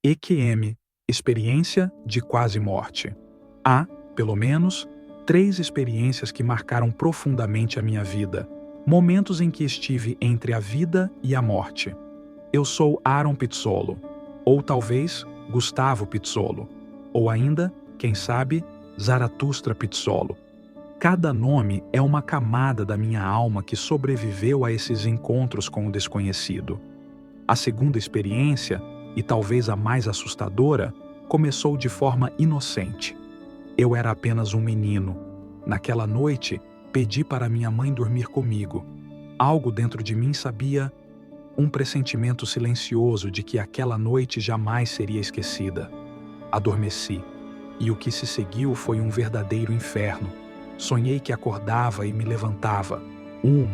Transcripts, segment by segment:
EQM, experiência de quase morte. Há, pelo menos, 3 experiências que marcaram profundamente a minha vida, momentos em que estive entre a vida e a morte. Eu sou Aaron Pizzolo, ou talvez Gustavo Pizzolo, ou ainda, quem sabe, Zaratustra Pizzolo. Cada nome é uma camada da minha alma que sobreviveu a esses encontros com o desconhecido. A segunda experiência, e talvez a mais assustadora, começou de forma inocente. Eu era apenas um menino. Naquela noite, pedi para minha mãe dormir comigo. Algo dentro de mim sabia, um pressentimento silencioso de que aquela noite jamais seria esquecida. Adormeci, e o que se seguiu foi um verdadeiro inferno. Sonhei que acordava e me levantava, 1,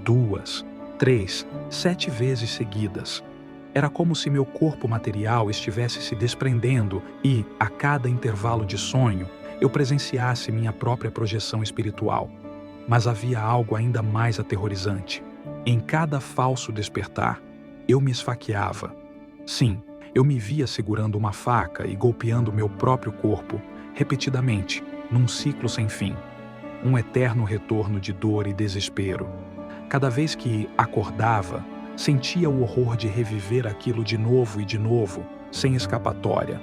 2, 3, 7 vezes seguidas. Era como se meu corpo material estivesse se desprendendo e, a cada intervalo de sonho, eu presenciasse minha própria projeção espiritual. Mas havia algo ainda mais aterrorizante. Em cada falso despertar, eu me esfaqueava. Sim, eu me via segurando uma faca e golpeando meu próprio corpo, repetidamente, num ciclo sem fim. Um eterno retorno de dor e desespero. Cada vez que acordava, sentia o horror de reviver aquilo de novo e de novo, sem escapatória.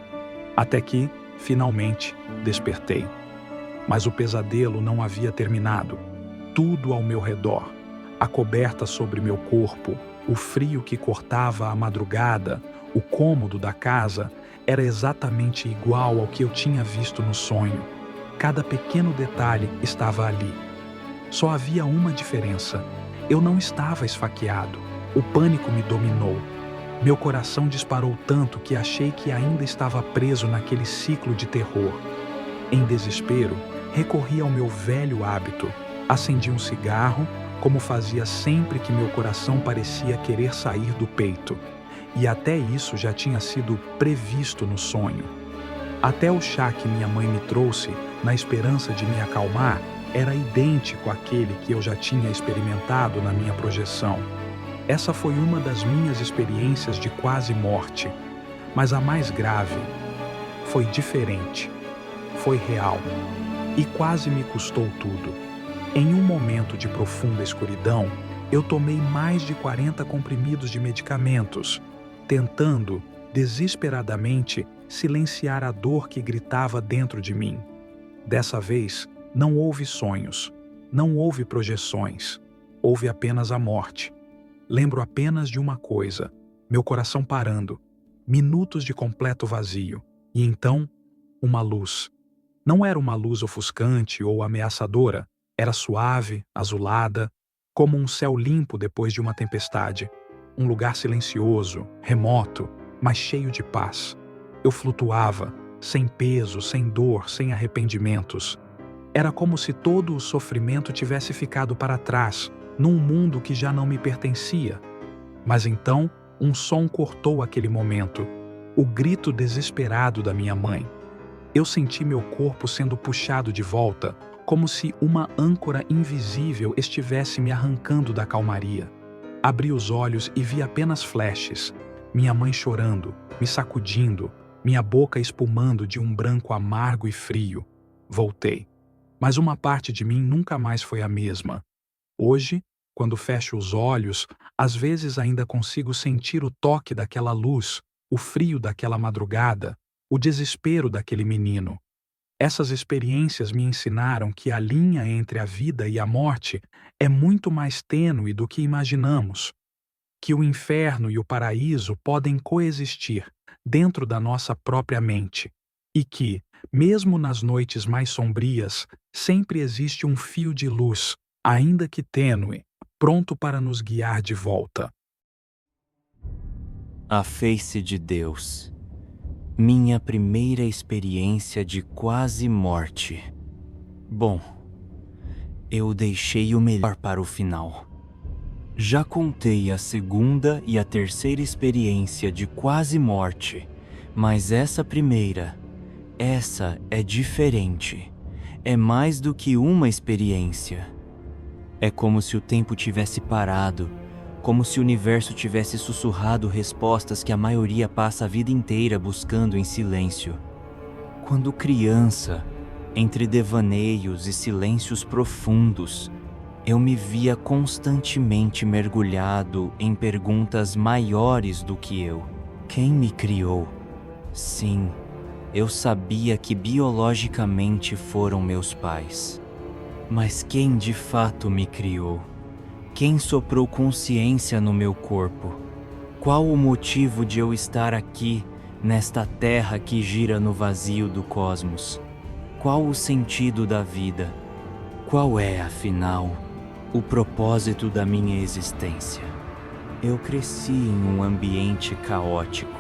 Até que, finalmente, despertei. Mas o pesadelo não havia terminado. Tudo ao meu redor, a coberta sobre meu corpo, o frio que cortava a madrugada, o cômodo da casa, era exatamente igual ao que eu tinha visto no sonho. Cada pequeno detalhe estava ali. Só havia uma diferença. Eu não estava esfaqueado. O pânico me dominou. Meu coração disparou tanto que achei que ainda estava preso naquele ciclo de terror. Em desespero, recorri ao meu velho hábito. Acendi um cigarro, como fazia sempre que meu coração parecia querer sair do peito. E até isso já tinha sido previsto no sonho. Até o chá que minha mãe me trouxe, na esperança de me acalmar, era idêntico àquele que eu já tinha experimentado na minha projeção. Essa foi uma das minhas experiências de quase morte, mas a mais grave. Foi diferente, foi real, e quase me custou tudo. Em um momento de profunda escuridão, eu tomei mais de 40 comprimidos de medicamentos, tentando, desesperadamente, silenciar a dor que gritava dentro de mim. Dessa vez, não houve sonhos, não houve projeções, houve apenas a morte. Lembro apenas de uma coisa, meu coração parando, minutos de completo vazio, e então, uma luz. Não era uma luz ofuscante ou ameaçadora, era suave, azulada, como um céu limpo depois de uma tempestade. Um lugar silencioso, remoto, mas cheio de paz. Eu flutuava, sem peso, sem dor, sem arrependimentos. Era como se todo o sofrimento tivesse ficado para trás, num mundo que já não me pertencia. Mas então, um som cortou aquele momento, o grito desesperado da minha mãe. Eu senti meu corpo sendo puxado de volta, como se uma âncora invisível estivesse me arrancando da calmaria. Abri os olhos e vi apenas flashes, minha mãe chorando, me sacudindo, minha boca espumando de um branco amargo e frio. Voltei. Mas uma parte de mim nunca mais foi a mesma. Hoje, quando fecho os olhos, às vezes ainda consigo sentir o toque daquela luz, o frio daquela madrugada, o desespero daquele menino. Essas experiências me ensinaram que a linha entre a vida e a morte é muito mais tênue do que imaginamos, que o inferno e o paraíso podem coexistir dentro da nossa própria mente e que, mesmo nas noites mais sombrias, sempre existe um fio de luz, ainda que tênue, pronto para nos guiar de volta. A face de Deus. Minha primeira experiência de quase morte. Bom, eu deixei o melhor para o final. Já contei a segunda e a terceira experiência de quase morte, mas essa primeira, essa é diferente. É mais do que uma experiência. É como se o tempo tivesse parado, como se o universo tivesse sussurrado respostas que a maioria passa a vida inteira buscando em silêncio. Quando criança, entre devaneios e silêncios profundos, eu me via constantemente mergulhado em perguntas maiores do que eu. Quem me criou? Sim, eu sabia que biologicamente foram meus pais. Mas quem de fato me criou? Quem soprou consciência no meu corpo? Qual o motivo de eu estar aqui, nesta terra que gira no vazio do cosmos? Qual o sentido da vida? Qual é, afinal, o propósito da minha existência? Eu cresci em um ambiente caótico,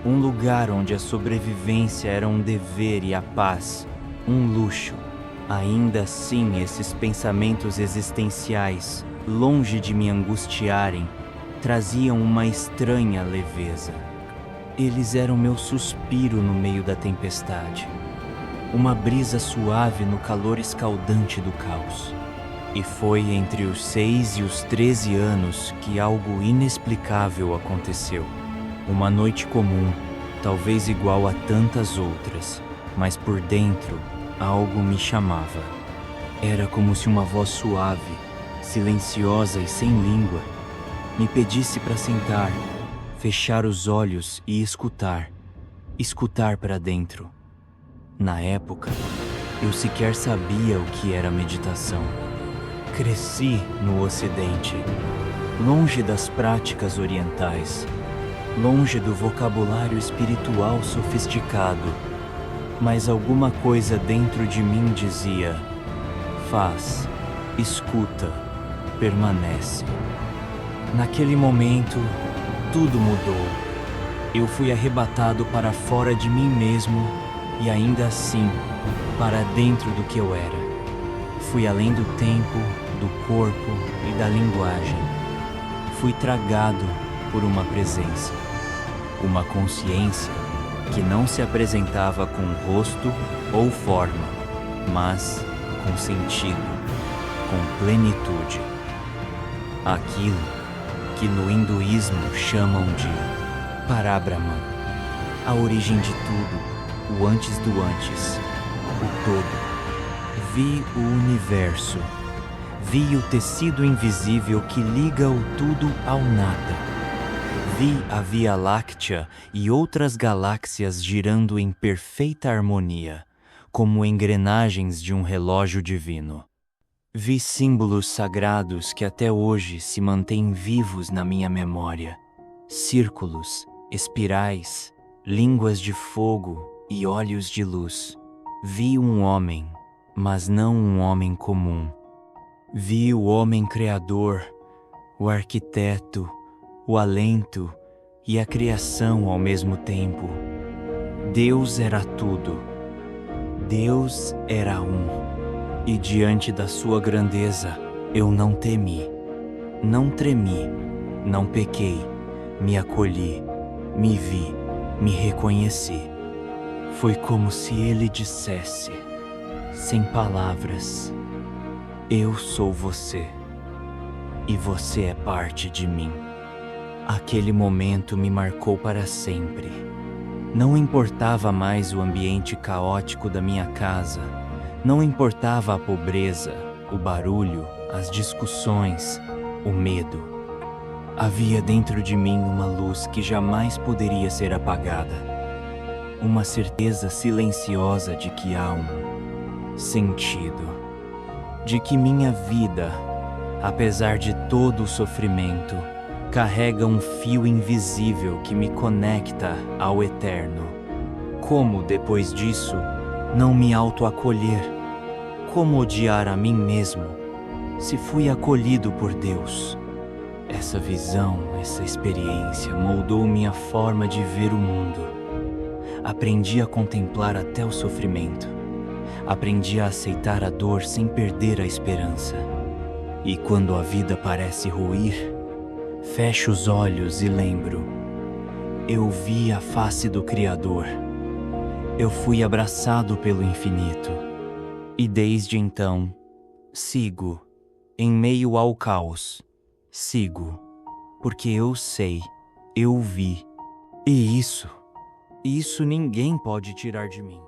um lugar onde a sobrevivência era um dever e a paz, um luxo. Ainda assim, esses pensamentos existenciais, longe de me angustiarem, traziam uma estranha leveza. Eles eram meu suspiro no meio da tempestade, uma brisa suave no calor escaldante do caos. E foi entre os 6 e os 13 anos que algo inexplicável aconteceu. Uma noite comum, talvez igual a tantas outras, mas por dentro algo me chamava. Era como se uma voz suave, silenciosa e sem língua, me pedisse para sentar, fechar os olhos e escutar para dentro. Na época, eu sequer sabia o que era meditação. Cresci no Ocidente, longe das práticas orientais, longe do vocabulário espiritual sofisticado, mas alguma coisa dentro de mim dizia: faz, escuta, permanece. Naquele momento, tudo mudou. Eu fui arrebatado para fora de mim mesmo e ainda assim, para dentro do que eu era. Fui além do tempo, do corpo e da linguagem. Fui tragado por uma presença, uma consciência que não se apresentava com rosto ou forma, mas com sentido, com plenitude. Aquilo que no hinduísmo chamam de Parabrahman, a origem de tudo, o antes do antes, o todo. Vi o universo, vi o tecido invisível que liga o tudo ao nada. Vi a Via Láctea e outras galáxias girando em perfeita harmonia, como engrenagens de um relógio divino. Vi símbolos sagrados que até hoje se mantêm vivos na minha memória. Círculos, espirais, línguas de fogo e olhos de luz. Vi um homem, mas não um homem comum. Vi o homem criador, o arquiteto, o alento e a criação ao mesmo tempo. Deus era tudo. Deus era um. E diante da sua grandeza, eu não temi, não tremi, não pequei, me acolhi, me vi, me reconheci. Foi como se ele dissesse, sem palavras: eu sou você, e você é parte de mim. Aquele momento me marcou para sempre. Não importava mais o ambiente caótico da minha casa, não importava a pobreza, o barulho, as discussões, o medo. Havia dentro de mim uma luz que jamais poderia ser apagada. Uma certeza silenciosa de que há um sentido. De que minha vida, apesar de todo o sofrimento, carrega um fio invisível que me conecta ao eterno. Como, depois disso, não me auto-acolher? Como odiar a mim mesmo, se fui acolhido por Deus? Essa visão, essa experiência moldou minha forma de ver o mundo. Aprendi a contemplar até o sofrimento. Aprendi a aceitar a dor sem perder a esperança. E quando a vida parece ruir, fecho os olhos e lembro: eu vi a face do Criador. Eu fui abraçado pelo infinito. E desde então, sigo, em meio ao caos, sigo, porque eu sei, eu vi. E isso ninguém pode tirar de mim.